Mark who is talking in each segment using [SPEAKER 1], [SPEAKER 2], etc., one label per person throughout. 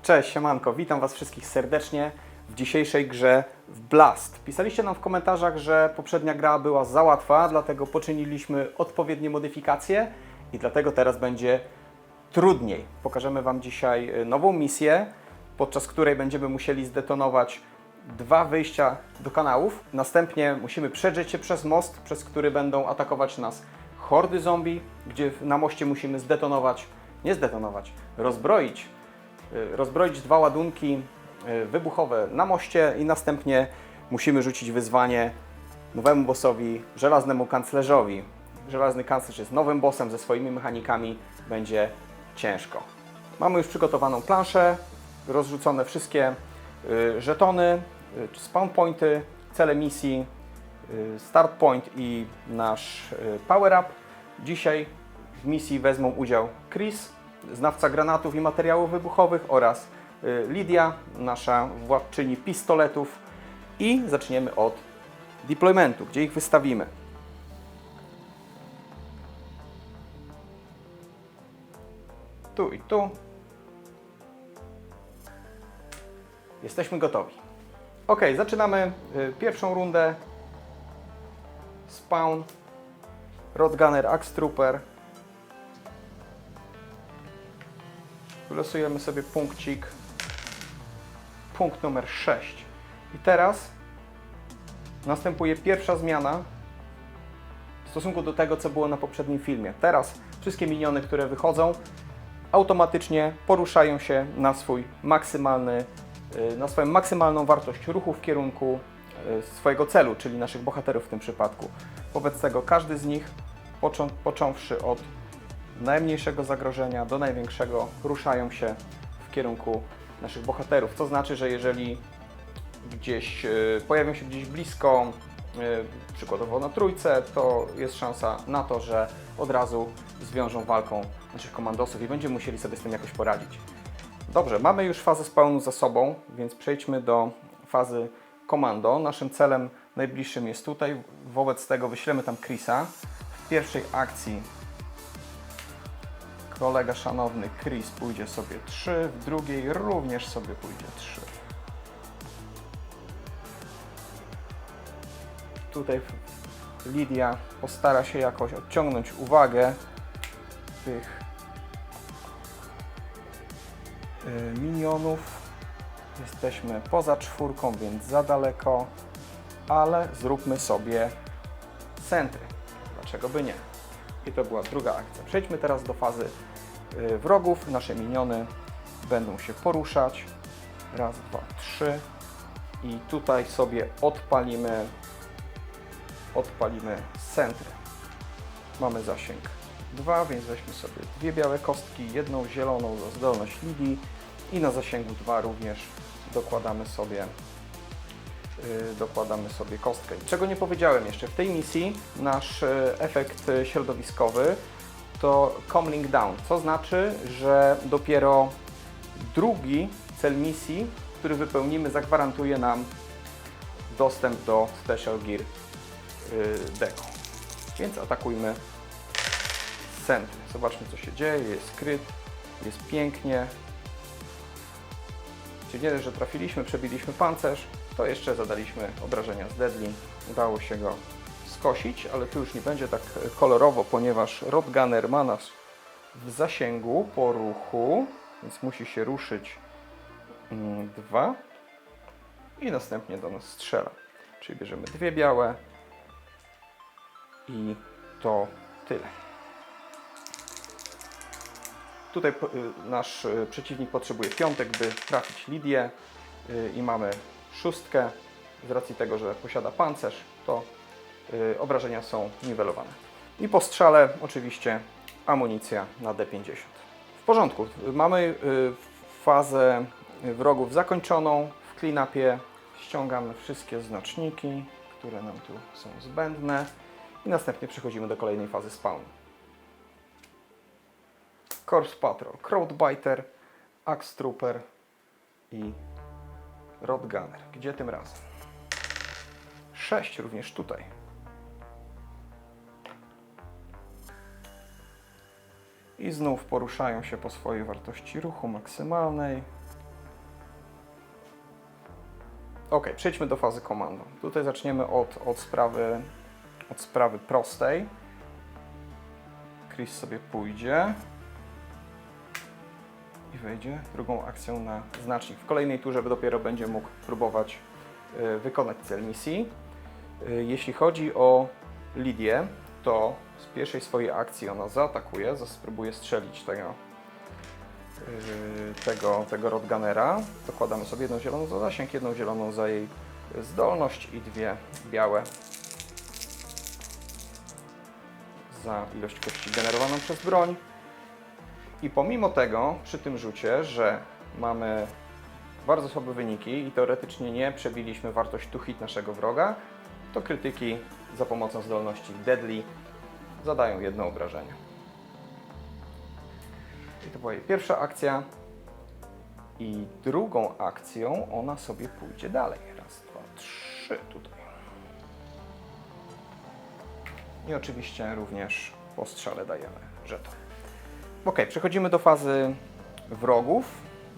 [SPEAKER 1] Cześć, siemanko, witam Was wszystkich serdecznie w dzisiejszej grze w Blast. Pisaliście nam w komentarzach, że poprzednia gra była za łatwa, dlatego poczyniliśmy odpowiednie modyfikacje i dlatego teraz będzie trudniej. Pokażemy Wam dzisiaj nową misję, podczas której będziemy musieli zdetonować 2 wyjścia do kanałów. Następnie musimy przedrzeć się przez most, przez który będą atakować nas hordy zombie, gdzie na moście musimy rozbroić 2 ładunki wybuchowe na moście i następnie musimy rzucić wyzwanie nowemu bossowi, żelaznemu kanclerzowi. Żelazny kanclerz jest nowym bossem ze swoimi mechanikami, będzie ciężko. Mamy już przygotowaną planszę, rozrzucone wszystkie żetony, spawn pointy, cele misji, start point i nasz power up. Dzisiaj w misji wezmą udział Chris, znawca granatów i materiałów wybuchowych, oraz Lidia, nasza władczyni pistoletów, i zaczniemy od deploymentu, gdzie ich wystawimy. Tu i tu. Jesteśmy gotowi. Ok, zaczynamy pierwszą rundę. Spawn, Rodgunner, Axe Trooper. Wylosujemy sobie punkcik. Punkt numer 6. I teraz następuje pierwsza zmiana w stosunku do tego, co było na poprzednim filmie. Teraz wszystkie miniony, które wychodzą, automatycznie poruszają się na swoją maksymalną wartość ruchu w kierunku swojego celu, czyli naszych bohaterów w tym przypadku. Wobec tego każdy z nich, począwszy od najmniejszego zagrożenia do największego, ruszają się w kierunku naszych bohaterów. To znaczy, że jeżeli pojawią się gdzieś blisko, przykładowo na trójce, to jest szansa na to, że od razu zwiążą walką naszych komandosów i będziemy musieli sobie z tym jakoś poradzić. Dobrze, mamy już fazę spawnu za sobą, więc przejdźmy do fazy komando. Naszym celem najbliższym jest tutaj, wobec tego wyślemy tam Chrisa. W pierwszej akcji kolega szanowny Chris pójdzie sobie 3, w drugiej również sobie pójdzie 3. Tutaj Lidia postara się jakoś odciągnąć uwagę tych minionów. Jesteśmy poza 4, więc za daleko, ale zróbmy sobie centry. Dlaczego by nie? I to była druga akcja. Przejdźmy teraz do fazy wrogów. Nasze miniony będą się poruszać. Raz, 2, 3. I tutaj sobie odpalimy centry. Mamy zasięg 2, więc weźmy sobie 2 białe kostki, 1 zieloną za zdolność Lidii i na zasięgu 2 również dokładamy sobie kostkę. Czego nie powiedziałem jeszcze, w tej misji nasz efekt środowiskowy to Coming Down, co znaczy, że dopiero drugi cel misji, który wypełnimy, zagwarantuje nam dostęp do Special Gear Deco. Więc atakujmy centry. Zobaczmy, co się dzieje. Jest kryt, jest pięknie. Czyli nie dość, że trafiliśmy, przebiliśmy pancerz, to jeszcze zadaliśmy obrażenia z Deadly. Udało się go skosić, ale tu już nie będzie tak kolorowo, ponieważ Rodgunner ma nas w zasięgu po ruchu, więc musi się ruszyć 2 i następnie do nas strzela. Czyli bierzemy 2 białe i to tyle. Tutaj nasz przeciwnik potrzebuje 5, by trafić Lidię i mamy 6. Z racji tego, że posiada pancerz, to obrażenia są niwelowane. I po strzale oczywiście amunicja na D50. W porządku, mamy fazę wrogów zakończoną. W clean-upie ściągamy wszystkie znaczniki, które nam tu są zbędne i następnie przechodzimy do kolejnej fazy spawnu. Corpse Patrol, Crowdbiter, Axe Trooper i Rodgunner. Gdzie tym razem? 6 również tutaj. I znów poruszają się po swojej wartości ruchu maksymalnej. Ok, przejdźmy do fazy komando. Tutaj zaczniemy od sprawy prostej. Chris sobie pójdzie i wejdzie drugą akcją na znacznik. W kolejnej turze dopiero będzie mógł próbować wykonać cel misji. Jeśli chodzi o Lidię, to z pierwszej swojej akcji ona zaatakuje, spróbuje strzelić tego Rodgunnera. Dokładamy sobie jedną zieloną za zasięg, jedną zieloną za jej zdolność i dwie białe za ilość kości generowaną przez broń. I pomimo tego, przy tym rzucie, że mamy bardzo słabe wyniki i teoretycznie nie przebiliśmy wartość to hit naszego wroga, to krytyki za pomocą zdolności Deadly zadają jedno obrażenie. I to była jej pierwsza akcja. I drugą akcją ona sobie pójdzie dalej. Raz, dwa, trzy tutaj. I oczywiście również po strzale dajemy żeton. Ok, przechodzimy do fazy wrogów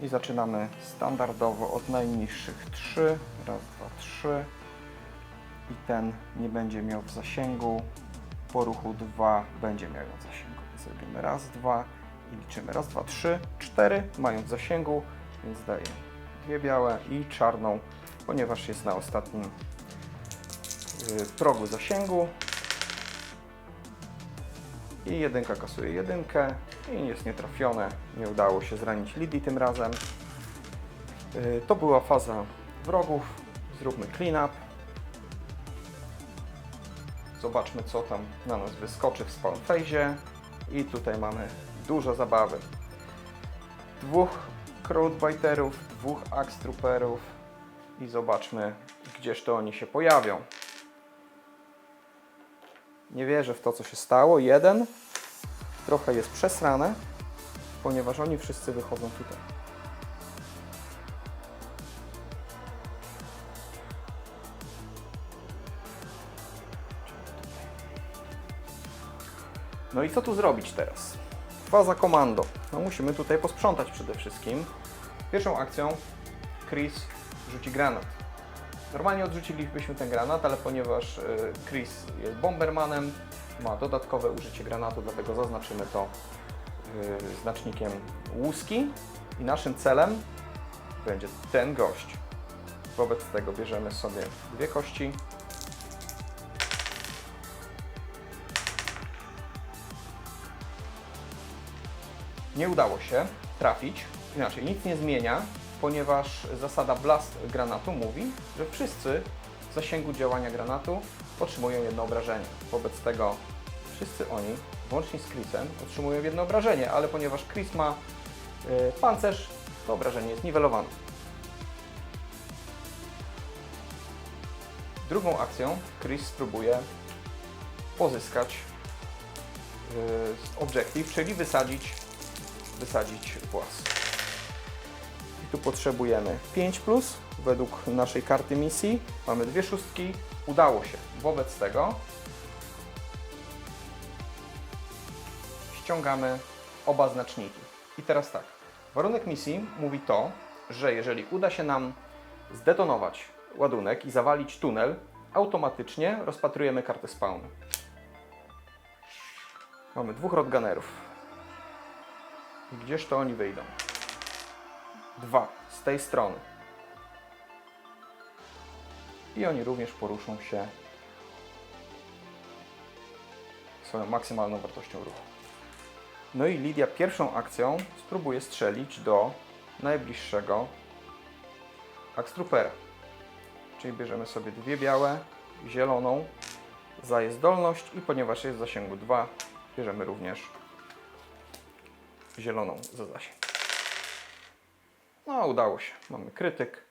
[SPEAKER 1] i zaczynamy standardowo od najniższych 3. Raz, dwa, 3. I ten nie będzie miał w zasięgu. Po ruchu 2 będzie miał w zasięgu. Zrobimy raz, dwa i liczymy raz, dwa, 3, 4 mając w zasięgu, więc daję dwie białe i czarną, ponieważ jest na ostatnim progu zasięgu. I jedynka kasuje jedynkę i jest nietrafione. Nie udało się zranić Lidii tym razem. To była faza wrogów. Zróbmy clean up. Zobaczmy, co tam na nas wyskoczy w spawn phase'ie. I tutaj mamy dużo zabawy. Dwóch crowdbiterów, dwóch axe trooperów i zobaczmy, gdzież to oni się pojawią. Nie wierzę w to, co się stało. Jeden trochę jest przesrane, ponieważ oni wszyscy wychodzą tutaj. No i co tu zrobić teraz? Faza komando. No musimy tutaj posprzątać przede wszystkim. Pierwszą akcją Chris rzuci granat. Normalnie odrzucilibyśmy ten granat, ale ponieważ Chris jest bombermanem, ma dodatkowe użycie granatu, dlatego zaznaczymy to znacznikiem łuski i naszym celem będzie ten gość. Wobec tego bierzemy sobie dwie kości. Nie udało się trafić, inaczej nic nie zmienia, ponieważ zasada blast granatu mówi, że wszyscy w zasięgu działania granatu otrzymują jedno obrażenie. Wobec tego wszyscy oni, włącznie z Chrisem, otrzymują jedno obrażenie, ale ponieważ Chris ma pancerz, to obrażenie jest niwelowane. Drugą akcją Chris spróbuje pozyskać objective, czyli wysadzić włas. I tu potrzebujemy 5+, według naszej karty misji. Mamy dwie szóstki, udało się. Wobec tego ściągamy oba znaczniki. I teraz tak, warunek misji mówi to, że jeżeli uda się nam zdetonować ładunek i zawalić tunel, automatycznie rozpatrujemy kartę spawnu. Mamy dwóch Rodgunnerów. I gdzież to oni wyjdą? Dwa z tej strony. I oni również poruszą się swoją maksymalną wartością ruchu. No i Lidia pierwszą akcją spróbuje strzelić do najbliższego axe troopera. Czyli bierzemy sobie dwie białe, zieloną za jej zdolność i ponieważ jest w zasięgu 2, bierzemy również zieloną za zasięg. No, udało się. Mamy krytyk,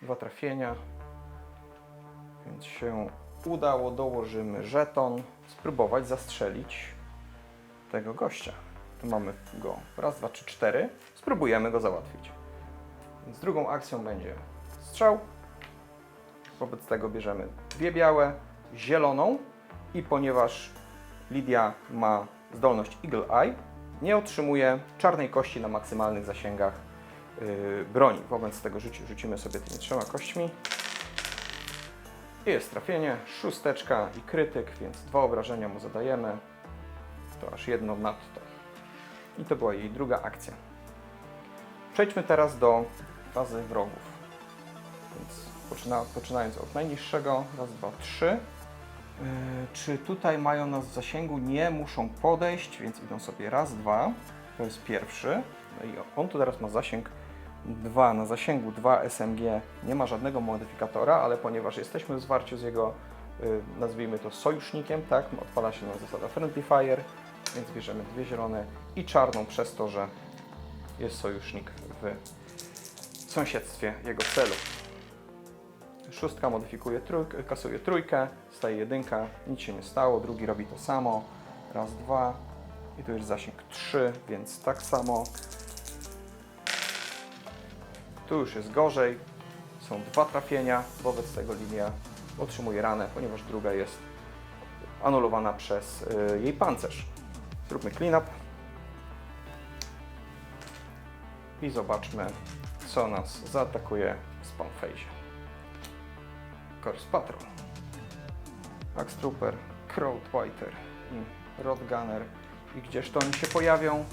[SPEAKER 1] 2 trafienia, więc się udało. Dołożymy żeton, spróbować zastrzelić tego gościa. Tu mamy go raz, dwa, trzy, 4. Spróbujemy go załatwić. Więc drugą akcją będzie strzał. Wobec tego bierzemy dwie białe, zieloną i ponieważ Lidia ma zdolność Eagle Eye, nie otrzymuje czarnej kości na maksymalnych zasięgach broni. Wobec tego rzucimy sobie tymi 3 kośćmi. Jest trafienie, szósteczka i krytyk, więc 2 obrażenia mu zadajemy. To aż jedno nadto. I to była jej druga akcja. Przejdźmy teraz do fazy wrogów. Więc poczynając od najniższego, raz, dwa, trzy. Czy tutaj mają nas w zasięgu? Nie, muszą podejść, więc idą sobie raz, dwa. To jest pierwszy. No i on tu teraz ma zasięg 2. Na zasięgu 2 SMG nie ma żadnego modyfikatora, ale ponieważ jesteśmy w zwarciu z jego, nazwijmy to sojusznikiem, tak, odpala się na zasada Friendly Fire, więc bierzemy 2 zielone i czarną przez to, że jest sojusznik w sąsiedztwie jego celu. Szóstka modyfikuje trójkę, kasuje trójkę, staje jedynka, nic się nie stało, drugi robi to samo, raz, dwa i tu jest zasięg 3, więc tak samo. Tu już jest gorzej, są 2 trafienia, wobec tego linia otrzymuje ranę, ponieważ druga jest anulowana przez jej pancerz. Zróbmy clean-up i zobaczmy, co nas zaatakuje w spawn phase. Corpse Patrol, Axe Trooper, Crowdfighter i Rodgunner. I gdzież to oni się pojawią?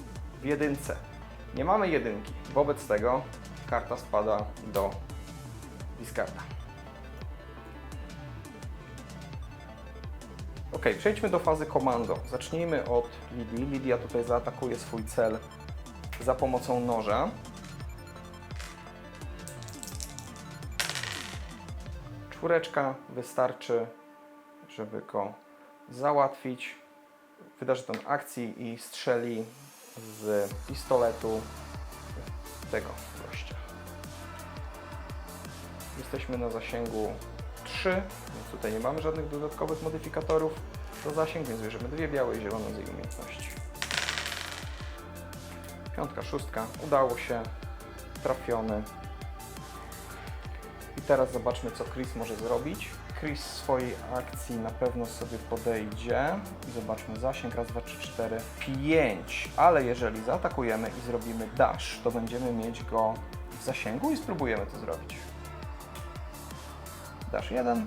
[SPEAKER 1] W jedynce. Nie mamy jedynki, wobec tego karta spada do discarda. Ok, przejdźmy do fazy komando. Zacznijmy od Lidii. Lidia tutaj zaatakuje swój cel za pomocą noża. Czwóreczka wystarczy, żeby go załatwić. Wydarzy tę akcję i strzeli z pistoletu tego gościa. Jesteśmy na zasięgu 3, więc tutaj nie mamy żadnych dodatkowych modyfikatorów do zasięg, więc bierzemy 2 białe i zielone z jej umiejętności. Piątka, szóstka, udało się, trafiony. I teraz zobaczmy, co Chris może zrobić. Chris w swojej akcji na pewno sobie podejdzie i zobaczmy zasięg, raz, dwa, trzy, cztery, 5, ale jeżeli zaatakujemy i zrobimy dash, to będziemy mieć go w zasięgu i spróbujemy to zrobić. Dash 1,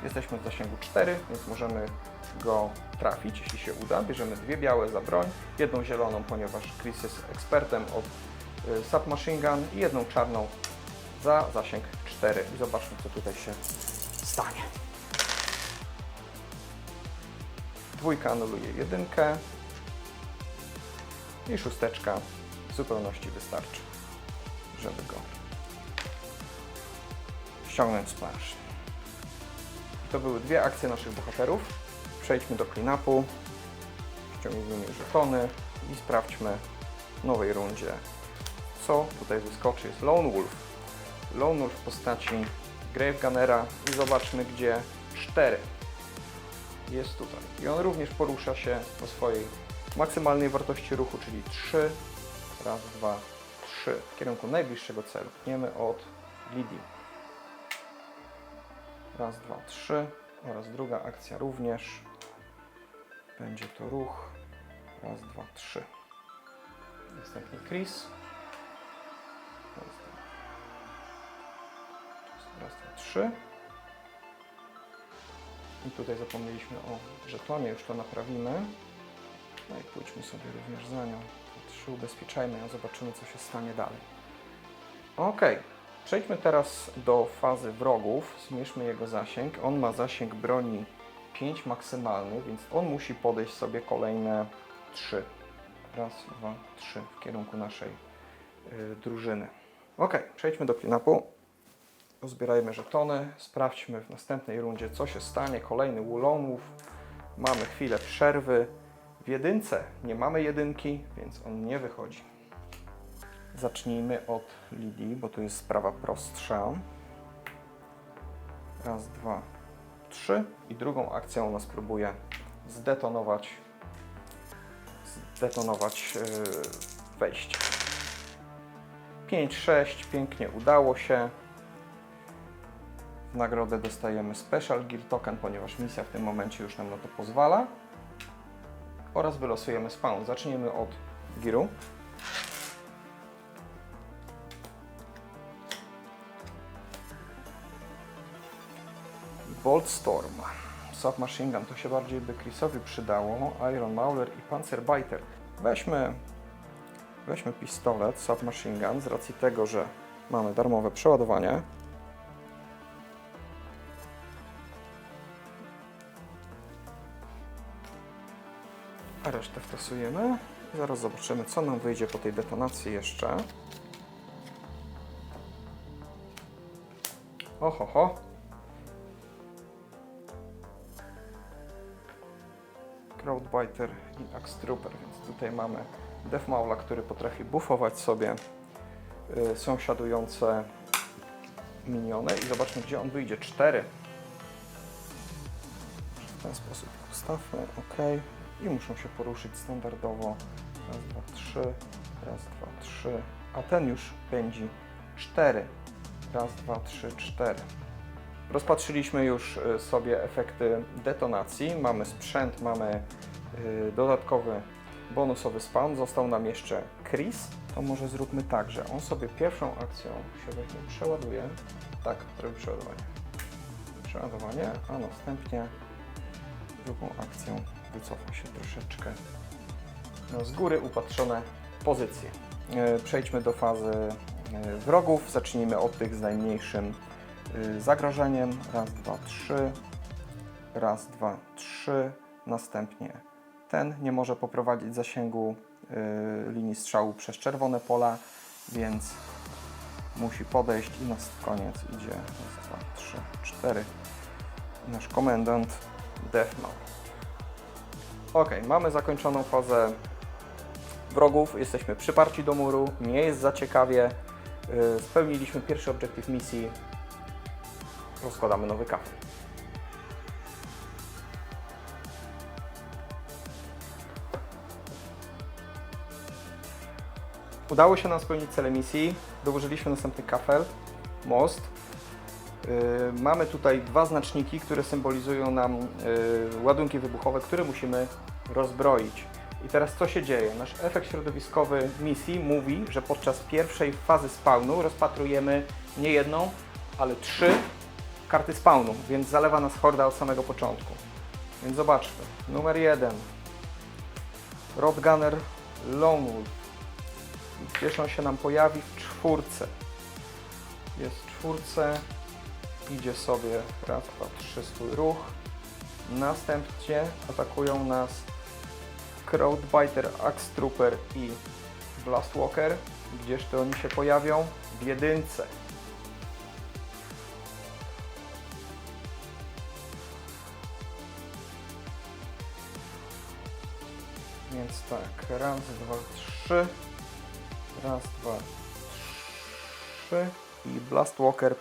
[SPEAKER 1] jesteśmy w zasięgu 4, więc możemy go trafić, jeśli się uda. Bierzemy 2 białe za broń, 1 zieloną, ponieważ Chris jest ekspertem od Submachine Gun i 1 czarną za zasięg 4 i zobaczmy, co tutaj się stanie. Dwójka anuluje jedynkę i szósteczka w zupełności wystarczy, żeby go ściągnąć z planszy. To były 2 akcje naszych bohaterów. Przejdźmy do clean-upu, ściągnijmy żetony i sprawdźmy w nowej rundzie, co tutaj wyskoczy. Jest Lone Wolf. Lone Wolf w postaci Grave Gunnera i zobaczmy, gdzie 4 jest tutaj. I on również porusza się o swojej maksymalnej wartości ruchu, czyli 3, raz, 2, 3 w kierunku najbliższego celu. Pchniemy od Lidii. Raz, 2, 3 oraz druga akcja również. Będzie to ruch. Raz, 2, 3. Następnie Chris. Raz, 2, 3. I tutaj zapomnieliśmy o żetonie, już to naprawimy. No i pójdźmy sobie również za nią. 3 ubezpieczajmy ją, zobaczymy, co się stanie dalej. Ok, przejdźmy teraz do fazy wrogów. Zmierzmy jego zasięg. On ma zasięg broni 5 maksymalny, więc on musi podejść sobie kolejne 3. Raz, 2, 3 w kierunku naszej drużyny. Ok, przejdźmy do clean-upu. Uzbierajmy żetony, sprawdźmy w następnej rundzie, co się stanie. Kolejny Lone Wolf. Mamy chwilę przerwy. W jedynce nie mamy jedynki, więc on nie wychodzi. Zacznijmy od Lidii, bo tu jest sprawa prostsza. Raz, 2, 3 i drugą akcją ona spróbuje zdetonować wejście. 5, 6, pięknie udało się. W nagrodę dostajemy Special Gear Token, ponieważ misja w tym momencie już nam na to pozwala. Oraz wylosujemy spawn. Zaczniemy od Gearu. Boltstorm. Submachine Gun, to się bardziej by Chrisowi przydało. Iron Mauler i Panzerbiter. Weźmy pistolet Submachine Gun z racji tego, że mamy darmowe przeładowanie. A resztę wtasujemy. I zaraz zobaczymy, co nam wyjdzie po tej detonacji jeszcze. Oho. Crowdbiter i Axe Trooper, więc tutaj mamy Death Maula, który potrafi buffować sobie sąsiadujące miniony i zobaczmy, gdzie on wyjdzie. 4. W ten sposób ustawmy, OK. I muszą się poruszyć standardowo. Raz, 2, 3. Raz, 2, 3. A ten już pędzi 4. Raz, 2, 3, 4. Rozpatrzyliśmy już sobie efekty detonacji. Mamy sprzęt, mamy dodatkowy bonusowy spawn. Został nam jeszcze Chris. To może zróbmy tak, że on sobie pierwszą akcją się weźmie, przeładuje. Tak, robi przeładowanie. Przeładowanie, a następnie drugą akcją wycofa się troszeczkę z góry upatrzone pozycje. Przejdźmy do fazy wrogów. Zacznijmy od tych z najmniejszym zagrożeniem. Raz, 2, 3. Raz, 2, 3. Następnie ten nie może poprowadzić zasięgu linii strzału przez czerwone pola, więc musi podejść i na koniec idzie. Raz, 2, 3, 4. Nasz komendant Death Maul. Ok, mamy zakończoną fazę wrogów. Jesteśmy przyparci do muru. Nie jest za ciekawie. Spełniliśmy pierwszy obiektyw misji. Rozkładamy nowy kafel. Udało się nam spełnić cele misji. Dołożyliśmy następny kafel, most. Mamy tutaj dwa znaczniki, które symbolizują nam ładunki wybuchowe, które musimy rozbroić. I teraz co się dzieje? Nasz efekt środowiskowy misji mówi, że podczas pierwszej fazy spawnu rozpatrujemy nie jedną, ale 3 karty spawnu, więc zalewa nas horda od samego początku. Więc zobaczmy. Numer 1. Rodgunner Lone Wolf. Gdzież on się nam pojawi? W 4. Jest w 4. Idzie sobie raz, 2, 3 swój ruch. Następnie atakują nas Crowdbiter, Axe Trooper i Blastwalker. Gdzież to oni się pojawią? W 1. Więc tak, raz, 2, 3. Raz, 2, 3. I Blastwalker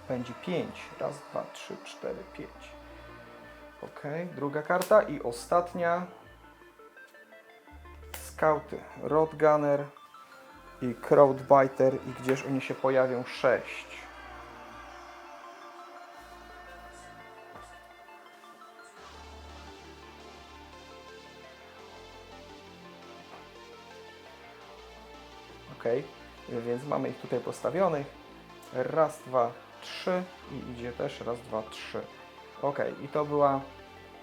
[SPEAKER 1] pędzi 5. Raz, 2, 3, 4, 5. Ok, druga karta i ostatnia. Skauty, Rodgunner i Crowdbiter. I gdzież oni się pojawią? 6. Ok, więc mamy ich tutaj postawionych. Raz, 2, 3 i idzie też raz, 2, 3. Ok, i to była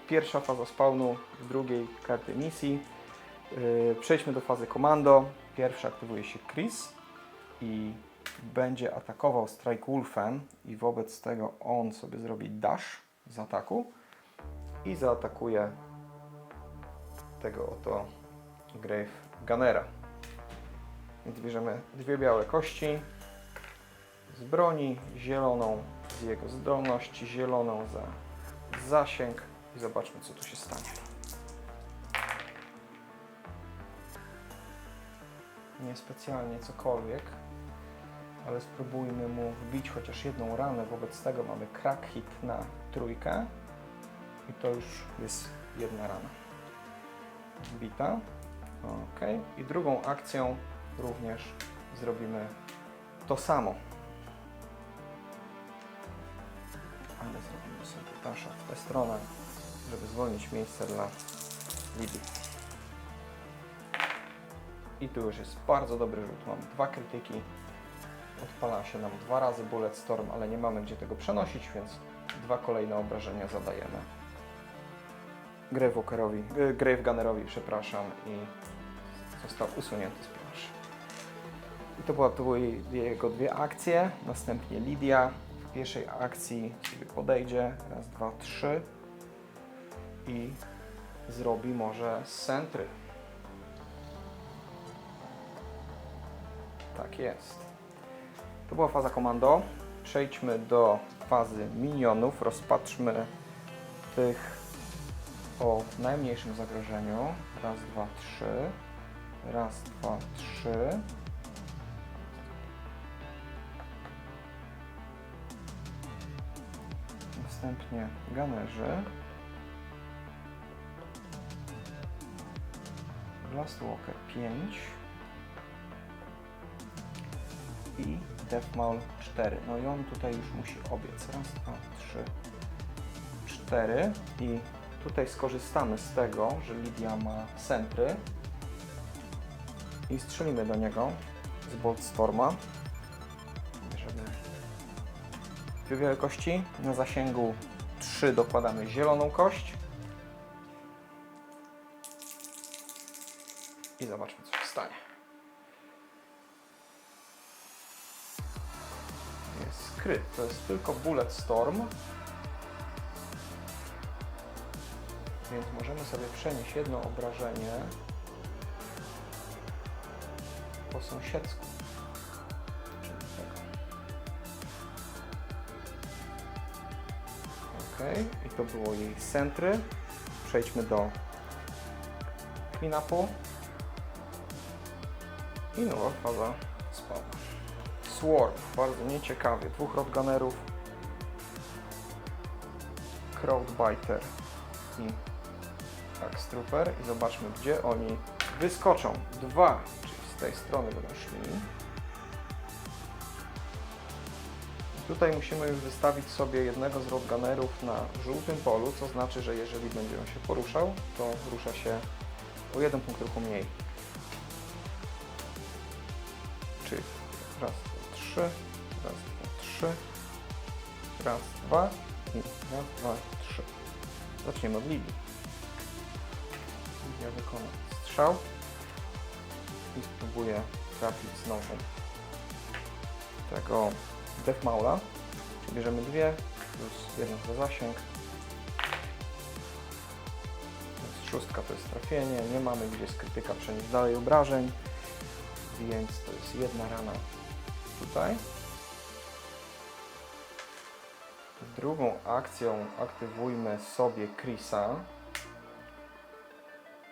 [SPEAKER 1] pierwsza faza spawnu drugiej karty misji. Przejdźmy do fazy komando. Pierwsza aktywuje się Chris i będzie atakował Strike Wolfem i wobec tego on sobie zrobi dash z ataku i zaatakuje tego oto Grave Gunnera. Więc bierzemy 2 białe kości z broni, zieloną z jego zdolności, zieloną za zasięg i zobaczmy, co tu się stanie. Niespecjalnie cokolwiek, ale spróbujmy mu wbić chociaż jedną ranę. Wobec tego mamy crack hit na 3 i to już jest 1 rana wbita. Ok, i drugą akcją również zrobimy to samo. Ale zrobimy sobie dasha w tę stronę, żeby zwolnić miejsce dla Lidii. I tu już jest bardzo dobry rzut. Mamy 2 krytyki. Odpala się nam 2 razy Bulletstorm, ale nie mamy gdzie tego przenosić, więc 2 kolejne obrażenia zadajemy Grave Gunnerowi, przepraszam, i został usunięty z planszy. I to były jego 2 akcje. Następnie Lidia w pierwszej akcji sobie podejdzie, raz, 2, 3 i zrobi może sentry. Tak jest. To była faza komando. Przejdźmy do fazy minionów. Rozpatrzmy tych o najmniejszym zagrożeniu. Raz, 2, 3. Raz, 2, 3. Następnie gunnerzy. Blastwalker 5. I Deathmaul 4. No i on tutaj już musi obiec. Raz, 2, 3, 4. I tutaj skorzystamy z tego, że Lidia ma sentry i strzelimy do niego z Boltstorma. Bierzemy 2 białe kości. Na zasięgu 3 dokładamy zieloną kość. I zobaczmy, co się stanie. Jest skryt. To jest tylko Bulletstorm. Więc możemy sobie przenieść jedno obrażenie po sąsiedzku. Czyli tego. Ok, i to było jej sentry. Przejdźmy do clean-upu. I nowa faza spawna. Swarm, bardzo nieciekawie. 2 Rotgunnerów, Crowdbiter i Axe Trooper. I zobaczmy, gdzie oni wyskoczą. 2, czyli z tej strony będą szli. I tutaj musimy już wystawić sobie jednego z Rotgunnerów na żółtym polu, co znaczy, że jeżeli będzie on się poruszał, to rusza się o 1 punkt ruchu mniej. Czyli raz, 2, 3, raz, 2, 3, raz, 2 i raz, 2, 3. Zaczniemy od Lidii. Lidia wykona strzał i spróbuję trafić znowu tego Deathmaula. Bierzemy 2 plus 1 za zasięg. To jest 6, to jest trafienie. Nie mamy gdzie z krytyka przenieść dalej obrażeń, więc to jest 1 rana tutaj. Drugą akcją aktywujmy sobie Chrisa.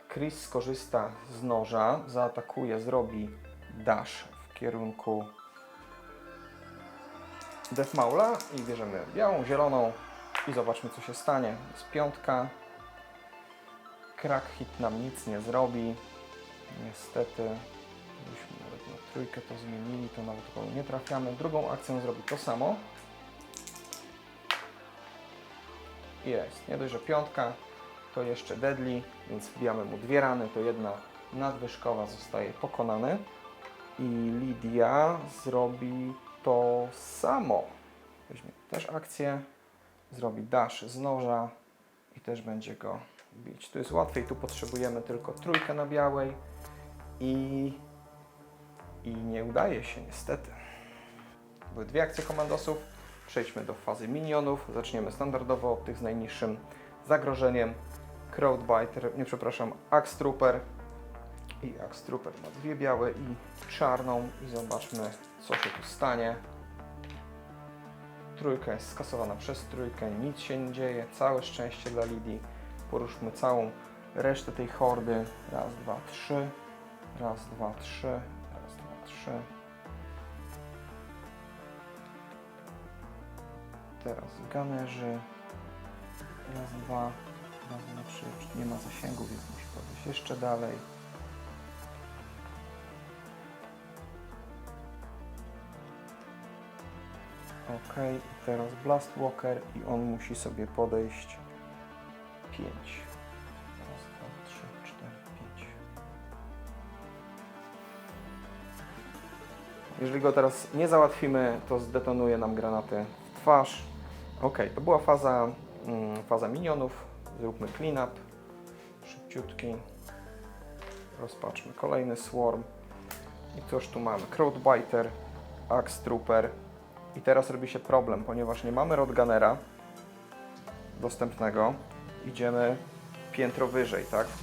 [SPEAKER 1] Chris skorzysta z noża, zaatakuje, zrobi dash w kierunku Deathmaula i bierzemy białą, zieloną i zobaczmy, co się stanie. Jest 5. Crack hit nam nic nie zrobi. Niestety, gdybyśmy nawet na 3 to zmienili, to nawet nie trafiamy. Drugą akcją zrobi to samo. I jest. Nie dość, że 5, to jeszcze deadly, więc wbijamy mu 2 rany, to 1 nadwyżkowa zostaje pokonany. I Lidia zrobi to samo. Weźmie też akcję, zrobi dash z noża i też będzie go bić. Tu jest łatwiej, tu potrzebujemy tylko 3 na białej i nie udaje się niestety. Były 2 akcje komandosów. Przejdźmy do fazy minionów. Zaczniemy standardowo od tych z najniższym zagrożeniem. Axe Trooper. I Axe Trooper ma 2 białe i czarną. I zobaczmy, co się tu stanie. 3 jest skasowana przez 3. Nic się nie dzieje. Całe szczęście dla Lidii. Poruszmy całą resztę tej hordy. Raz, 2, 3. Raz, 2, 3. Raz, 2, 3. Teraz gunnerzy. Raz, 2. Raz, 2, 3. Nie ma zasięgu, więc musi podejść jeszcze dalej. Ok, teraz Blastwalker i on musi sobie podejść 5. Raz, 2, 3, 4, 5. Jeżeli go teraz nie załatwimy, to zdetonuje nam granaty w twarz, Ok, to była faza minionów. Zróbmy clean-up, szybciutki. Rozpatrzmy kolejny swarm. I cóż tu mamy? Crowdbiter, Axe Trooper. I teraz robi się problem, ponieważ nie mamy Roadgunnera dostępnego. Idziemy piętro wyżej, tak? W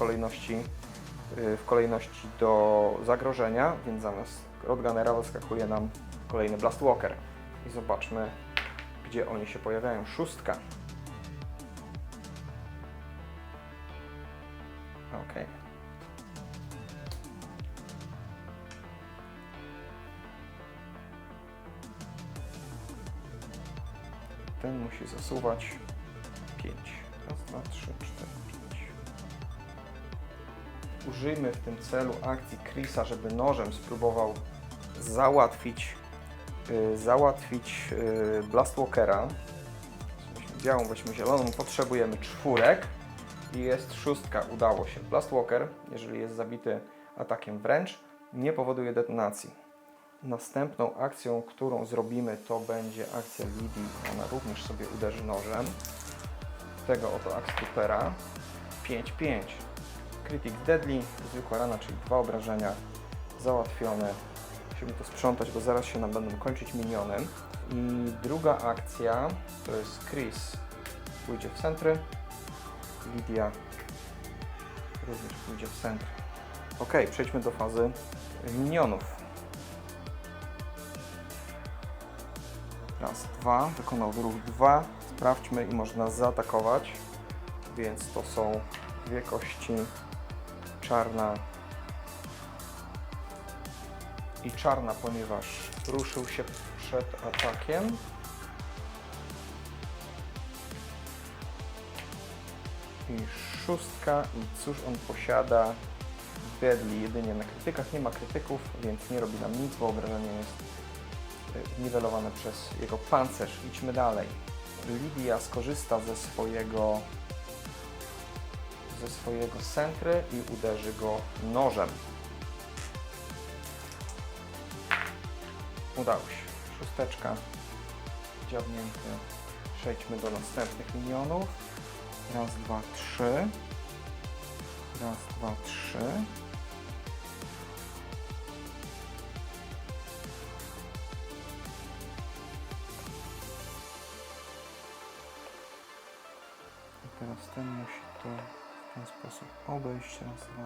[SPEAKER 1] kolejności do zagrożenia, więc zamiast Roadgunnera wyskakuje nam kolejny Blastwalker. I zobaczmy, gdzie oni się pojawiają. 6. Ok. Ten musi zasuwać 5. Raz, 2, 3, 4, 5. Użyjmy w tym celu akcji Chrisa, żeby nożem spróbował załatwić Blastwalkera. Weźmy białą, weźmy zieloną. Potrzebujemy 4 i jest 6. Udało się. Blastwalker, jeżeli jest zabity atakiem wręcz, nie powoduje detonacji. Następną akcją, którą zrobimy, to będzie akcja Lidii. Ona również sobie uderzy nożem. Tego oto Axe Troopera. 5-5. Critic Deadly, zwykła rana, czyli 2 obrażenia załatwione. Musimy to sprzątać, bo zaraz się nam będą kończyć miniony. I druga akcja to jest Chris pójdzie w centry. Lidia również pójdzie w centry. Ok, przejdźmy do fazy minionów. Raz, 2, wykonał ruch 2. Sprawdźmy i można nas zaatakować. Więc to są 2 kości, czarna i czarna, ponieważ ruszył się przed atakiem. I 6. I cóż on posiada? Deadly jedynie na krytykach. Nie ma krytyków, więc nie robi nam nic, bo obrażenie jest niwelowane przez jego pancerz. Idźmy dalej. Lidia skorzysta ze swojego sentry i uderzy go nożem. Udało się. 6. Dziabnięty. Przejdźmy do następnych minionów. Raz, 2, 3. Raz, 2, 3. Teraz ten musi to w ten sposób obejść. Raz, 2,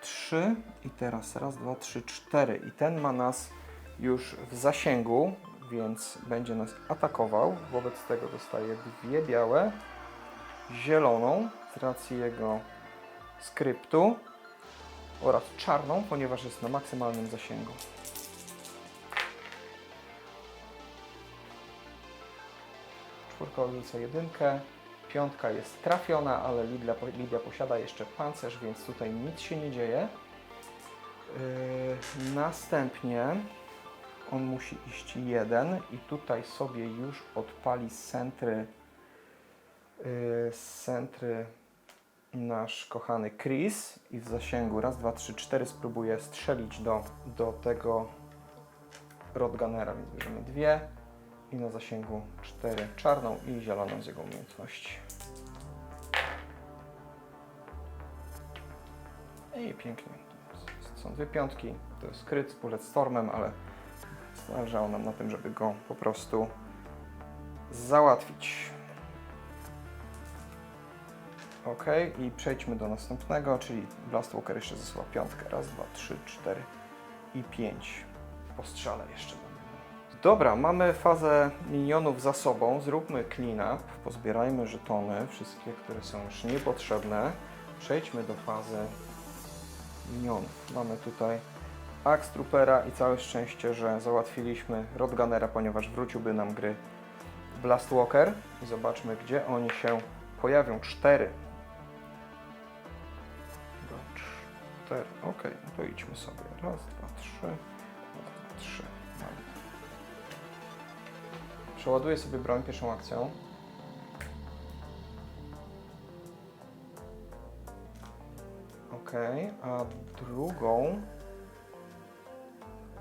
[SPEAKER 1] 3 i teraz raz, 2, 3, 4 i ten ma nas już w zasięgu, więc będzie nas atakował. Wobec tego dostaje 2 białe, zieloną z racji jego skryptu oraz czarną, ponieważ jest na maksymalnym zasięgu. Czwórka odrzuca 1. 5 jest trafiona, ale Lidia posiada jeszcze pancerz, więc tutaj nic się nie dzieje. Następnie on musi iść 1 i tutaj sobie już odpali sentry nasz kochany Chris i w zasięgu raz, 2, 3, 4 spróbuje strzelić do tego Roadgunnera, więc bierzemy 2 i na zasięgu 4 czarną i zieloną z jego umiejętności. I pięknie. Są 2 piątki, to jest kryt z Bullet Stormem, ale zależało nam na tym, żeby go po prostu załatwić. Ok, i przejdźmy do następnego, czyli Blastwalker jeszcze zesłał 5. Raz, 2, 3, 4 i 5. Po strzale jeszcze. Dobra, mamy fazę minionów za sobą. Zróbmy clean up, pozbierajmy żetony, wszystkie, które są już niepotrzebne. Przejdźmy do fazy minionów. Mamy tutaj Axe Troopera i całe szczęście, że załatwiliśmy Roadgunnera, ponieważ wróciłby nam gry Blastwalker. I zobaczmy, gdzie oni się pojawią. 4. 4. Ok, no to idźmy sobie. Raz, 2, 3. Raz, 2, 3. Mamy. Przeładuję sobie broń pierwszą akcją. Ok, a drugą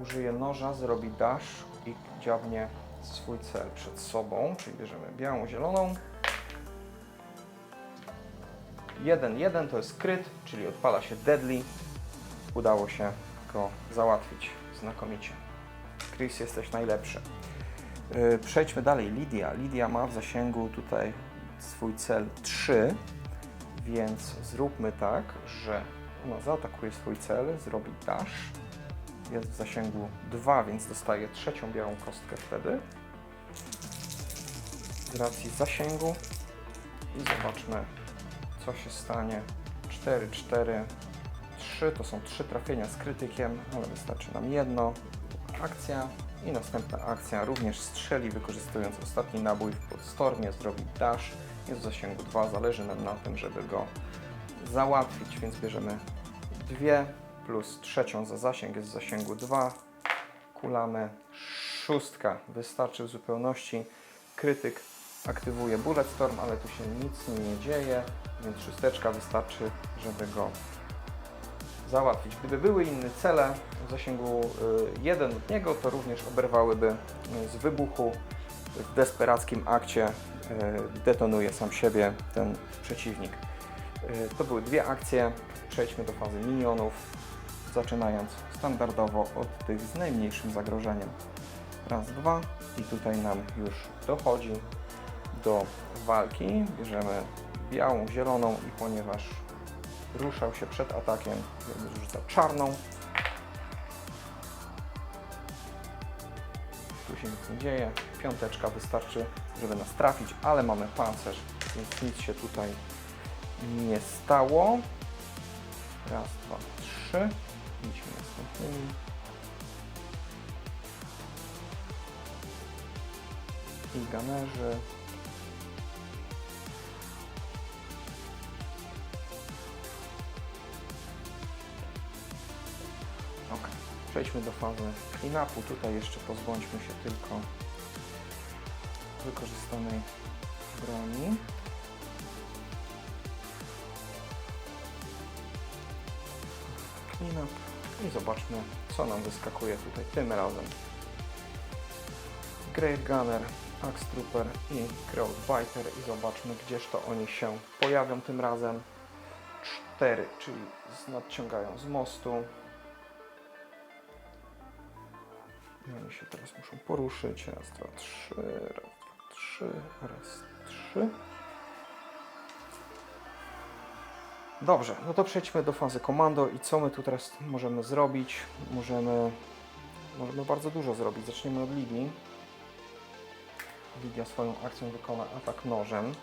[SPEAKER 1] użyję noża, zrobi dash i dziabnie swój cel przed sobą, czyli bierzemy białą, zieloną. 1-1 to jest kryt, czyli odpala się deadly. Udało się go załatwić znakomicie. Chris, jesteś najlepszy. Przejdźmy dalej. Lidia. Lidia ma w zasięgu tutaj swój cel 3, więc zróbmy tak, że ona zaatakuje swój cel, zrobi dash. Jest w zasięgu 2, więc dostaje trzecią białą kostkę wtedy. Z racji zasięgu. I zobaczmy, co się stanie. 4, 4, 3. To są 3 trafienia z krytykiem, ale wystarczy nam jedno. Akcja i następna akcja również strzeli, wykorzystując ostatni nabój w stormie, zrobi dash. Jest w zasięgu 2, zależy nam na tym, żeby go załatwić, więc bierzemy 2 plus trzecią za zasięg, jest w zasięgu 2. Kulamy 6, wystarczy w zupełności. Krytyk aktywuje Bullet Storm, ale tu się nic nie dzieje, więc 6 wystarczy, żeby go załatwić. Gdyby były inne cele w zasięgu 1 od niego, to również oberwałyby z wybuchu. W desperackim akcie detonuje sam siebie ten przeciwnik. To były 2 akcje. Przejdźmy do fazy minionów, zaczynając standardowo od tych z najmniejszym zagrożeniem. Raz, 2 i tutaj nam już dochodzi do walki. Bierzemy białą, zieloną i ponieważ ruszał się przed atakiem, rzuca czarną. Tu się nic nie dzieje. 5 wystarczy, żeby nas trafić, ale mamy pancerz, więc nic się tutaj nie stało. Raz, 2, 3. Idźmy następnymi. I ganerzy. Ok, przejdźmy do fazy clean-upu. Tutaj jeszcze pozbądźmy się tylko wykorzystanej broni. Clean-up i zobaczmy, co nam wyskakuje tutaj tym razem. Grave Gunner, Axe Trooper i Crowbiter i zobaczmy, gdzież to oni się pojawią tym razem. 4, czyli nadciągają z mostu. I oni się teraz muszą poruszyć. Raz, 2, 3, raz, 2, 3, raz, 3. Dobrze, no to przejdźmy do fazy komando i co my tu teraz możemy zrobić? Możemy bardzo dużo zrobić. Zaczniemy od Lidii. Lidia swoją akcją wykona atak nożem.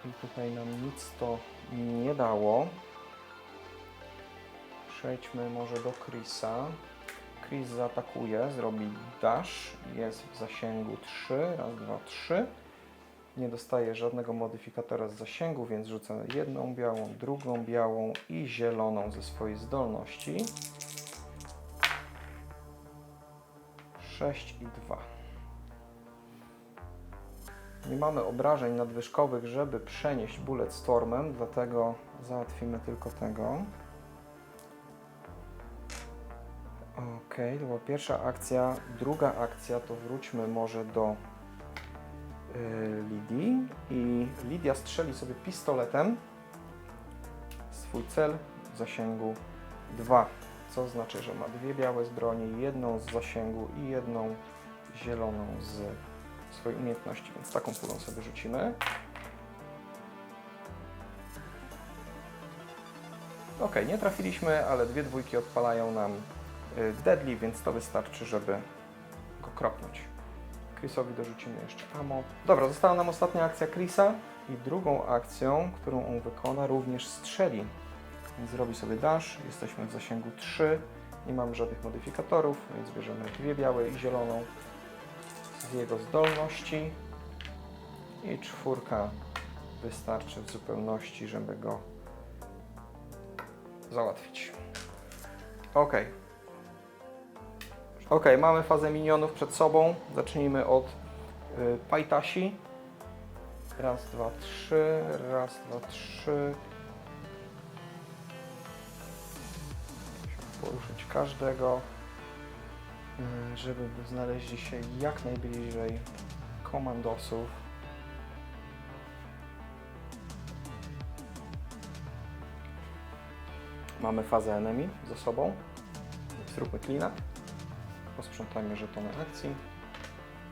[SPEAKER 1] I tutaj nam nic to nie dało. Przejdźmy może do Chrisa. Chris zaatakuje, zrobi dash, jest w zasięgu 3, raz, 2, 3. Nie dostaje żadnego modyfikatora z zasięgu, więc rzuca jedną białą, drugą białą i zieloną ze swojej zdolności. 6 i 2. Nie mamy obrażeń nadwyżkowych, żeby przenieść Bullet Stormem, dlatego załatwimy tylko tego. Ok, to była pierwsza akcja. Druga akcja to wróćmy może do Lidii i Lidia strzeli sobie pistoletem swój cel w zasięgu 2, co znaczy, że ma 2 białe z broni, jedną z zasięgu i jedną zieloną z swojej umiejętności, więc taką kulą sobie rzucimy. Ok, nie trafiliśmy, ale 2 dwójki odpalają nam deadly, więc to wystarczy, żeby go kropnąć. Chrisowi dorzucimy jeszcze ammo. Dobra, została nam ostatnia akcja Chrisa i drugą akcją, którą on wykona, również strzeli. Więc zrobi sobie dash, jesteśmy w zasięgu 3, nie mamy żadnych modyfikatorów, więc bierzemy 2 białe i zieloną z jego zdolności i 4 wystarczy w zupełności, żeby go załatwić. Ok, mamy fazę minionów przed sobą. Zacznijmy od Pajtasi. Raz, 2, 3, raz, 2, 3. Musimy poruszyć każdego. żeby znaleźli się jak najbliżej komandosów. Mamy fazę enemy za sobą. Zróbmy clean up. Posprzątajmy żetony akcji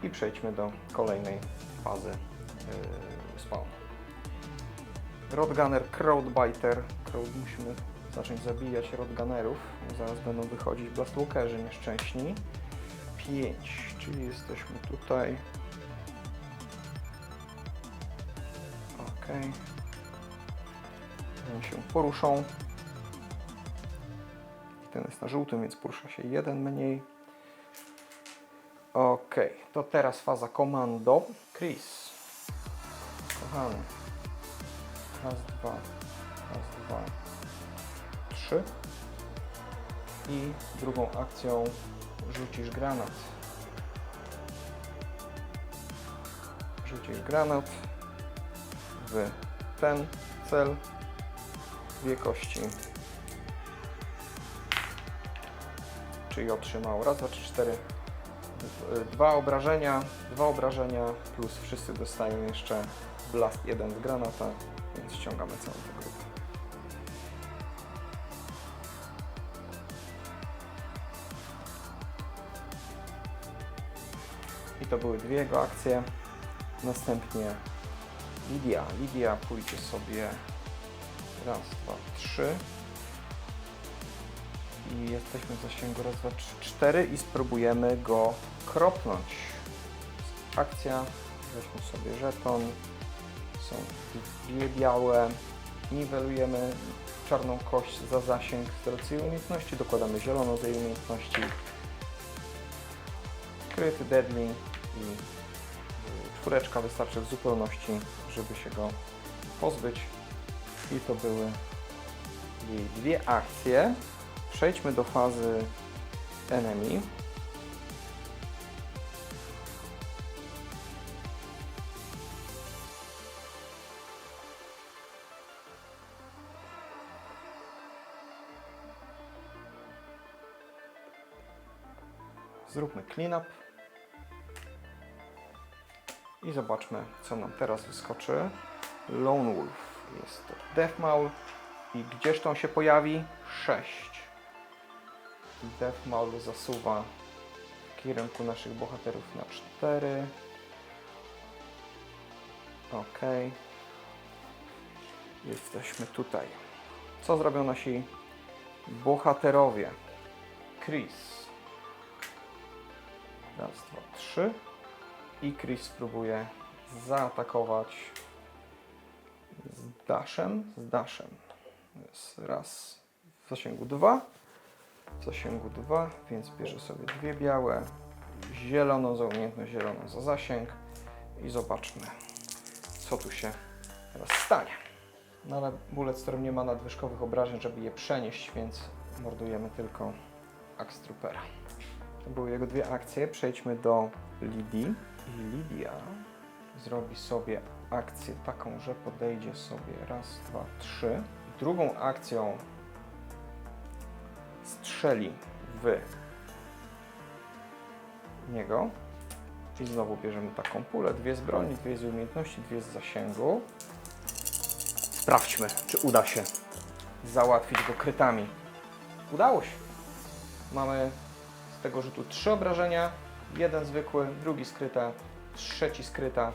[SPEAKER 1] i przejdźmy do kolejnej fazy spawnu. Rodgunner, Crowdbiter. Musimy zacząć zabijać Rodgunnerów. Zaraz będą wychodzić Blastwalkerzy nieszczęśni. 5, czyli jesteśmy tutaj. Ok. Oni się poruszą. Ten jest na żółtym, więc porusza się jeden mniej. Ok, to teraz faza komando. Chris, kochany. Raz, dwa, 3. I drugą akcją rzucisz granat. Rzucisz granat w ten cel. 2 kości. Czyli otrzymał raz, 2, 3, 4. 2 obrażenia plus wszyscy dostają jeszcze blast 1 z granata, więc ściągamy całą tę grupę. I to były 2 jego akcje. Następnie Lidia pójdzie sobie raz, 2, 3. I jesteśmy w zasięgu raz, 2, 3, 4 i spróbujemy go kropnąć. Akcja, weźmy sobie żeton, są 2 białe, niwelujemy czarną kość za zasięg z racji umiejętności, dokładamy zieloną z jej umiejętności, kryty, deadly i 4 wystarczy w zupełności, żeby się go pozbyć. I to były jej 2 akcje. Przejdźmy do fazy enemy. Zróbmy clean up. I zobaczmy, co nam teraz wyskoczy. Lone Wolf. Jest to Deathmaul. I gdzież to on się pojawi? 6. Deathmaul zasuwa w kierunku naszych bohaterów na 4. Ok. Jesteśmy tutaj. Co zrobią nasi bohaterowie? Chris. Raz, 2, 3. I Chris spróbuje zaatakować z dashem. Jest raz w zasięgu 2. Więc bierze sobie 2 białe, zieloną za umiejętność, zieloną za zasięg i zobaczmy, co tu się teraz stanie. No ale Bulletstorm nie ma nadwyżkowych obrażeń, żeby je przenieść, więc mordujemy tylko Axe Troopera. To były jego 2 akcje. Przejdźmy do Lidii. I Lidia zrobi sobie akcję taką, że podejdzie sobie raz, 2, 3. Drugą akcją strzeli w niego. I znowu bierzemy taką pulę. 2 z broni, 2 z umiejętności, 2 z zasięgu. Sprawdźmy, czy uda się załatwić go krytami. Udało się. Mamy z tego rzutu 3 obrażenia. 1 zwykły, drugi skryta, 3 skryta.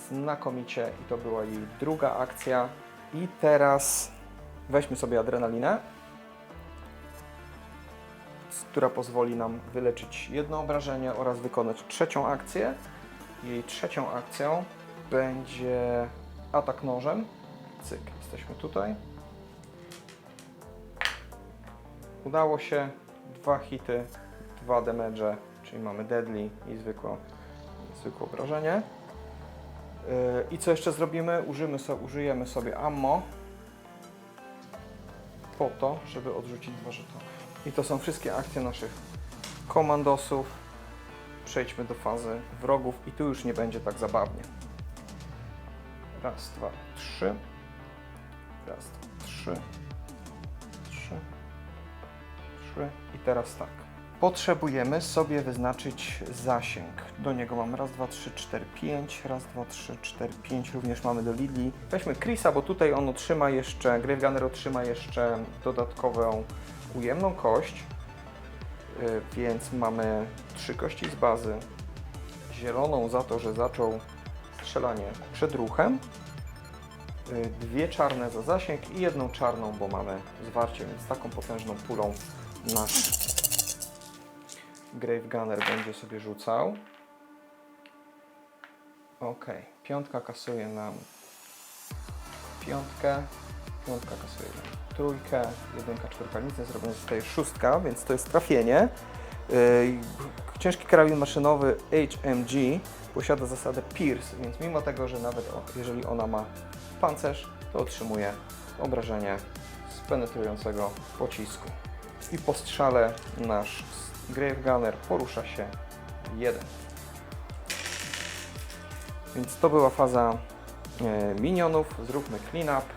[SPEAKER 1] Znakomicie. I to była jej druga akcja. I teraz weźmy sobie adrenalinę, która pozwoli nam wyleczyć 1 obrażenie oraz wykonać 3. akcję. Jej 3. akcją będzie atak nożem. Cyk, jesteśmy tutaj. Udało się. 2 hity, 2 damage, czyli mamy deadly i zwykłe obrażenie. I co jeszcze zrobimy? Użyjemy sobie ammo po to, żeby odrzucić 2 żetony. I to są wszystkie akcje naszych komandosów. Przejdźmy do fazy wrogów i tu już nie będzie tak zabawnie. Raz, 2, 3. Raz, 2, 3. 3. I teraz tak. potrzebujemy sobie wyznaczyć zasięg. Do niego mamy raz, dwa, trzy, cztery, pięć. Raz, dwa, trzy, cztery, pięć. Również mamy do Lidli. Weźmy Chrisa, bo tutaj on otrzyma jeszcze, Grave Gunner otrzyma jeszcze dodatkową ujemną kość. Więc mamy 3 kości z bazy. Zieloną za to, że zaczął strzelanie przed ruchem. 2 czarne za zasięg i 1 czarną, bo mamy zwarcie, więc taką potężną pulą nasz Grave Gunner będzie sobie rzucał. Ok, 5 kasuje nam 5, 5 kasuje nam 3, 1, 4, nic nie zrobione, zostaje 6, więc to jest trafienie. Ciężki karabin maszynowy HMG posiada zasadę Pierce, więc mimo tego, że nawet jeżeli ona ma pancerz, to otrzymuje obrażenie z penetrującego pocisku. I po strzale nasz Grave Gunner porusza się 1. Więc to była faza minionów. Zróbmy clean up.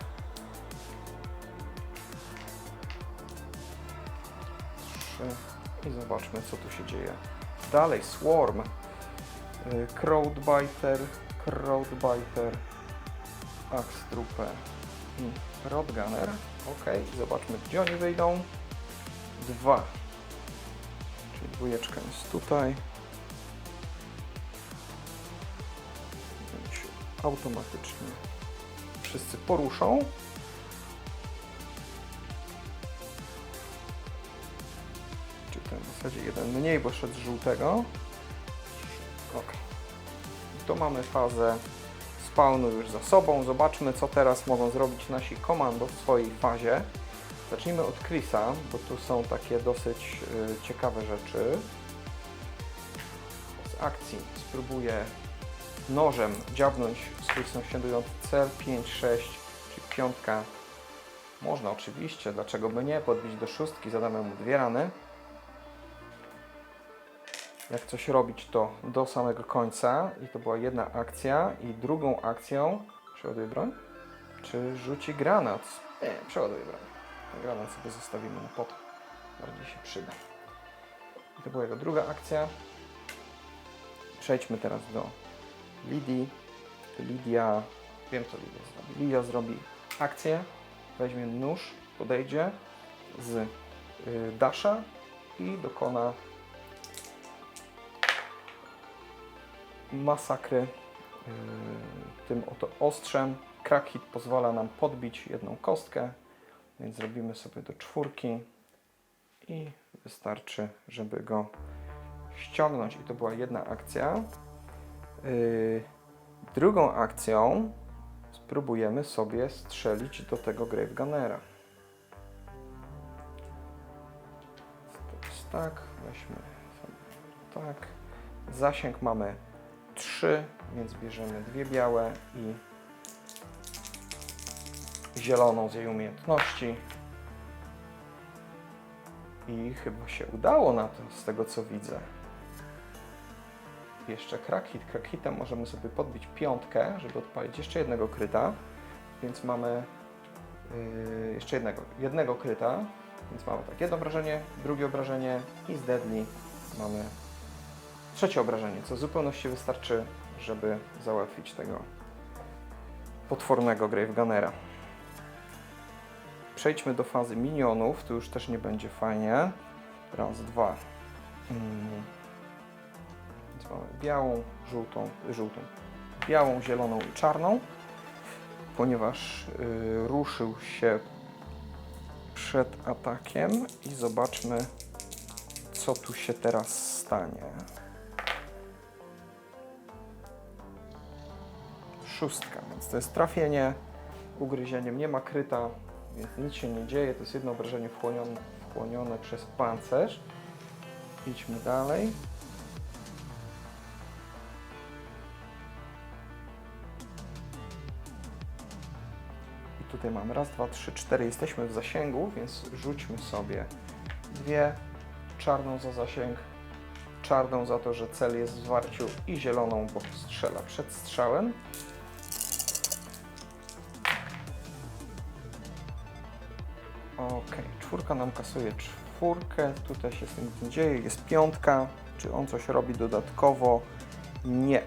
[SPEAKER 1] 3 i zobaczmy, co tu się dzieje. Dalej Swarm, Crowdbiter, Axe Trooper i Rod Gunner. Ok, zobaczmy, gdzie oni wyjdą. 2. Czyli dwójeczka jest tutaj. Więc się automatycznie wszyscy poruszą. Czy ten w zasadzie jeden mniej, bo szedł z żółtego. Ok. I to mamy fazę spawnu już za sobą. Zobaczmy, co teraz mogą zrobić nasi komando w swojej fazie. Zacznijmy od Chrisa, bo tu są takie dosyć ciekawe rzeczy. Z akcji spróbuję nożem dziabnąć swój sąsiadujący cel. 5, 6, czyli 5. Można oczywiście, dlaczego by nie, podbić do 6, zadamy mu 2 rany. Jak coś robić, to do samego końca. I to była jedna akcja. I drugą akcją... Przeładuje broń? Czy rzuci granat? Nie, przeładuje broń. Granat sobie zostawimy na potem. Bardziej się przyda. I to była jego druga akcja. Przejdźmy teraz do Lidii. Lidia... Wiem, co Lidia zrobi. Lidia zrobi akcję. Weźmie nóż, podejdzie z dasha i dokona masakry tym oto ostrzem. Crack hit pozwala nam podbić 1 kostkę, więc zrobimy sobie do 4 i wystarczy, żeby go ściągnąć. I to była jedna akcja. Drugą akcją spróbujemy sobie strzelić do tego Grave Gunnera. To jest tak, weźmy sobie tak. Zasięg mamy 3, więc bierzemy 2 białe i zieloną z jej umiejętności. I chyba się udało na to, z tego co widzę. Jeszcze crack hit. Crack hitem możemy sobie podbić 5, żeby odpalić jeszcze jednego kryta. Więc mamy jeszcze jednego kryta. Więc mamy tak, jedno obrażenie, drugie obrażenie i z deadly mamy 3 obrażenie, co w zupełności wystarczy, żeby załatwić tego potwornego Grave Gunnera. Przejdźmy do fazy minionów, tu już też nie będzie fajnie. Raz, 2. Więc mamy białą, żółtą, białą, zieloną i czarną. Ponieważ ruszył się przed atakiem i zobaczmy, co tu się teraz stanie. 6, więc to jest trafienie, ugryzieniem nie ma kryta, więc nic się nie dzieje, to jest jedno obrażenie wchłonione przez pancerz. Idźmy dalej. I tutaj mamy raz, 2, 3, 4, jesteśmy w zasięgu, więc rzućmy sobie 2, czarną za zasięg, czarną za to, że cel jest w zwarciu i zieloną, bo strzela przed strzałem. Ok, 4 nam kasuje czwórkę, tutaj się z tym nic nie dzieje, jest piątka. Czy on coś robi dodatkowo? Nie.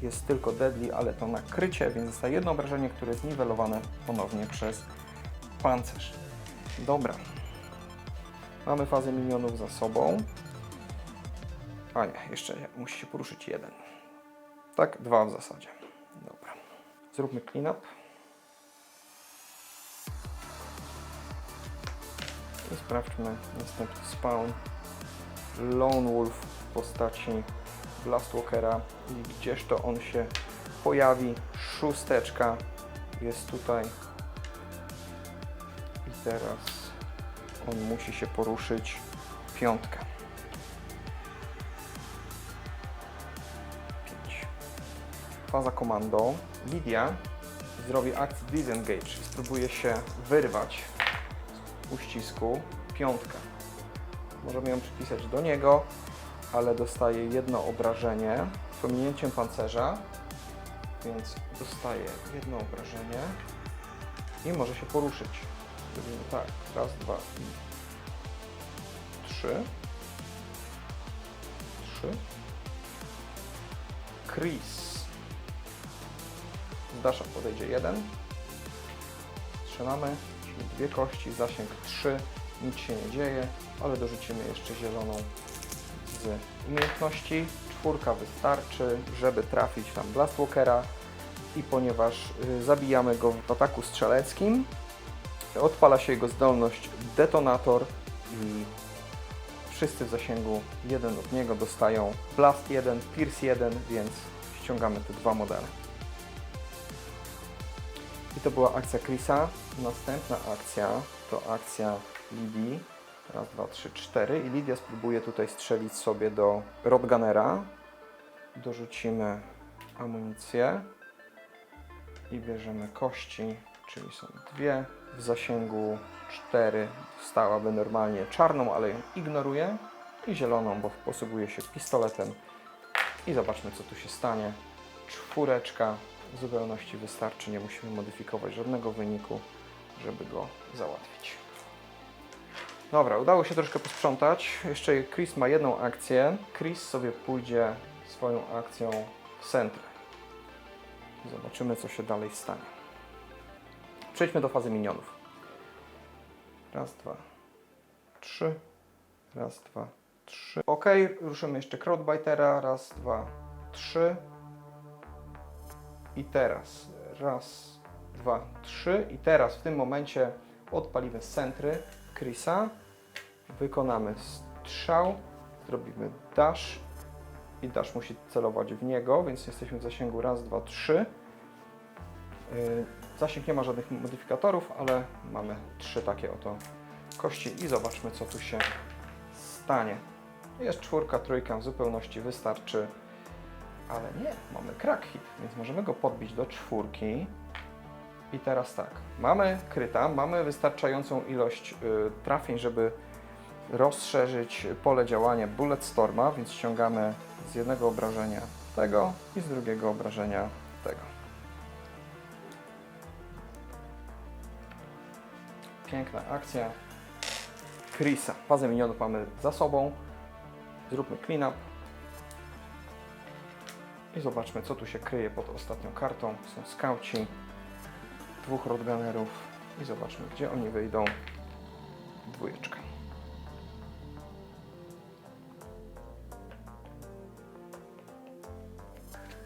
[SPEAKER 1] Jest tylko deadly, ale to nakrycie, więc zostaje jedno obrażenie, które jest niwelowane ponownie przez pancerz. Dobra. Mamy fazę minionów za sobą. A nie, jeszcze musi się poruszyć jeden. Tak, dwa w zasadzie. Dobra. Zróbmy clean up. I sprawdźmy następny spawn. Lone Wolf w postaci Blastwalkera. I gdzież to on się pojawi? Szósteczka jest tutaj. I teraz on musi się poruszyć piątkę. 5. Faza komando. Lidia zrobi akcję disengage i spróbuje się wyrwać z uścisku. Piątka. Możemy ją przypisać do niego, ale dostaje jedno obrażenie z pominięciem pancerza, więc dostaje jedno obrażenie i może się poruszyć. Zrobimy tak, raz, dwa i trzy. Chris. Z dasza podejdzie 1. Strzelamy, czyli 2 kości, zasięg 3. Nic się nie dzieje, ale dorzucimy jeszcze zieloną z umiejętności. 4 wystarczy, żeby trafić tam Blastwalkera i ponieważ zabijamy go w ataku strzeleckim, odpala się jego zdolność detonator i wszyscy w zasięgu 1 od niego dostają Blast 1, Pierce 1, więc ściągamy te 2 modele. I to była akcja Chrisa. Następna akcja to akcja Lidii. Raz, dwa, trzy, 4. I Lidia spróbuje tutaj strzelić sobie do Rodgunnera. Dorzucimy amunicję i bierzemy kości, czyli są 2. W zasięgu 4 dostałaby normalnie czarną, ale ją ignoruje. I zieloną, bo posługuje się pistoletem. I zobaczmy, co tu się stanie. 4 w zupełności wystarczy, nie musimy modyfikować żadnego wyniku, żeby go załatwić. Dobra, udało się troszkę posprzątać. Jeszcze Chris ma jedną akcję. Chris sobie pójdzie swoją akcją w centrum. Zobaczymy, co się dalej stanie. Przejdźmy do fazy minionów. Raz, dwa, 3. Raz, dwa, 3. Ok, ruszymy jeszcze Crowdbitera. Raz, dwa, 3. I teraz raz, dwa, 3. I teraz w tym momencie odpalimy centry Chrisa. Wykonamy strzał. Zrobimy dash. I dash musi celować w niego, więc jesteśmy w zasięgu raz, dwa, 3. Zasięg nie ma żadnych modyfikatorów, ale mamy 3 takie oto kości i zobaczmy, co tu się stanie. Jest 4, 3 w zupełności wystarczy, ale nie, mamy crack hit, więc możemy go podbić do 4. I teraz tak, mamy kryta, mamy wystarczającą ilość trafień, żeby rozszerzyć pole działania Bulletstorma, więc ściągamy z jednego obrażenia tego i z drugiego obrażenia tego. Piękna akcja Chrisa. Fazę minionów mamy za sobą. Zróbmy clean up. I zobaczmy, co tu się kryje pod ostatnią kartą. Są skauci, 2 Rodgunnerów i zobaczmy, gdzie oni wyjdą. 2.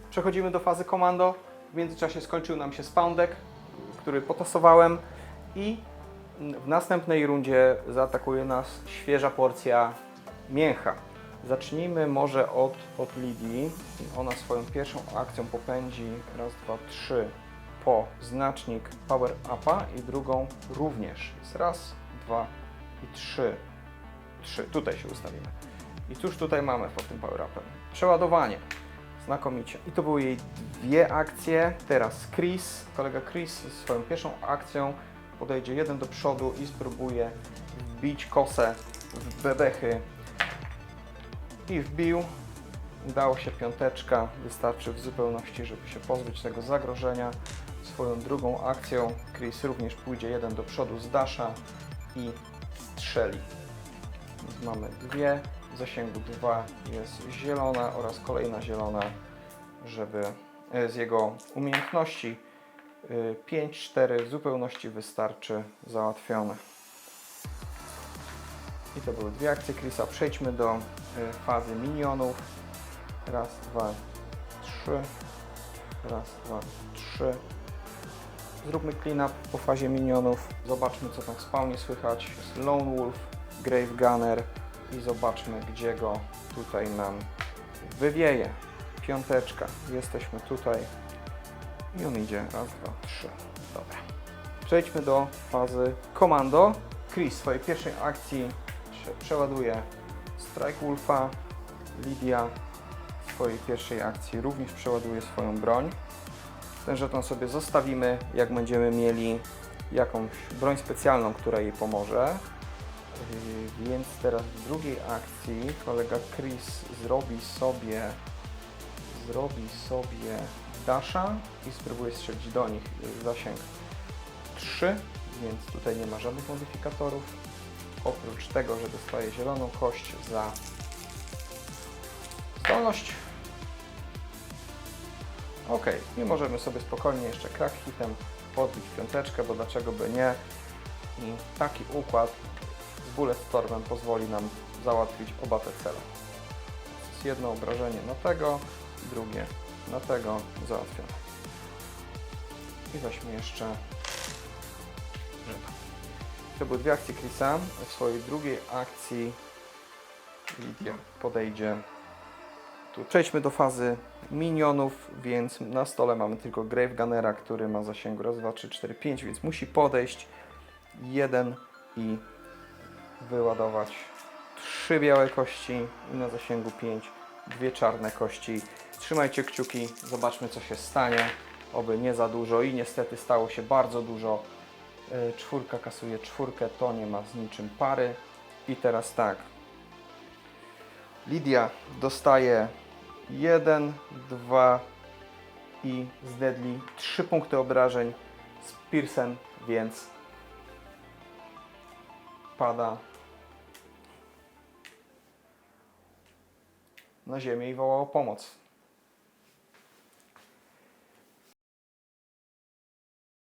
[SPEAKER 1] Przechodzimy do fazy komando. W międzyczasie skończył nam się spawn deck, który potasowałem i w następnej rundzie zaatakuje nas świeża porcja mięcha. Zacznijmy może od Lidii. Ona swoją pierwszą akcją popędzi raz, dwa, 3 po znacznik Power Upa i drugą również. Jest raz, 2 i 3. Tutaj się ustawimy. I cóż tutaj mamy pod tym Power Upem? Przeładowanie. Znakomicie. I to były jej 2 akcje. Teraz Chris, kolega Chris swoją pierwszą akcją podejdzie 1 do przodu i spróbuje wbić kosę w bebechy. I wbił. Udało się 5. Wystarczy w zupełności, żeby się pozbyć tego zagrożenia. Swoją drugą akcją Chris również pójdzie 1 do przodu z dasha i strzeli. mamy 2, w zasięgu 2 jest zielona oraz kolejna zielona, żeby z jego umiejętności 5-4 w zupełności wystarczy, załatwione. I to były 2 akcje Chrisa. Przejdźmy do fazy minionów. Raz, 2, 3. Raz, 2, 3. Zróbmy clean up po fazie minionów. Zobaczmy, co tam w spawnie słychać. Jest Lone Wolf, Grave Gunner i zobaczmy, gdzie go tutaj nam wywieje. 5. Jesteśmy tutaj i on idzie. Raz, 2, 3. Dobra. Przejdźmy do fazy komando. Chris w swojej pierwszej akcji przeładuje Strike Wolfa. Lidia w swojej pierwszej akcji również przeładuje swoją broń. Ten żeton sobie zostawimy, jak będziemy mieli jakąś broń specjalną, która jej pomoże. Więc teraz w drugiej akcji kolega Chris zrobi sobie dasha i spróbuje strzelić do nich. Zasięg 3, więc tutaj nie ma żadnych modyfikatorów. Oprócz tego, że dostaje zieloną kość za zdolność. Ok, i możemy sobie spokojnie jeszcze crack hitem podbić 5, bo dlaczego by nie. I taki układ z Bulletstormem pozwoli nam załatwić oba te cele. Jest jedno obrażenie na tego, drugie na tego, załatwione. I weźmy jeszcze żeton. To były 2 akcje Chrisa. W swojej drugiej akcji Lidia podejdzie tu. Przejdźmy do fazy minionów, więc na stole mamy tylko Grave Gunnera, który ma zasięgu raz, 2, 3, 4, 5, więc musi podejść 1 i wyładować 3 białe kości i na zasięgu 5 2 czarne kości. Trzymajcie kciuki, zobaczmy, co się stanie. Oby nie za dużo i niestety stało się bardzo dużo. 4 kasuje 4, to nie ma z niczym pary. I teraz tak. Lidia dostaje 1, 2 i z Deadly 3 punkty obrażeń z Piercem, więc pada na ziemię i woła o pomoc.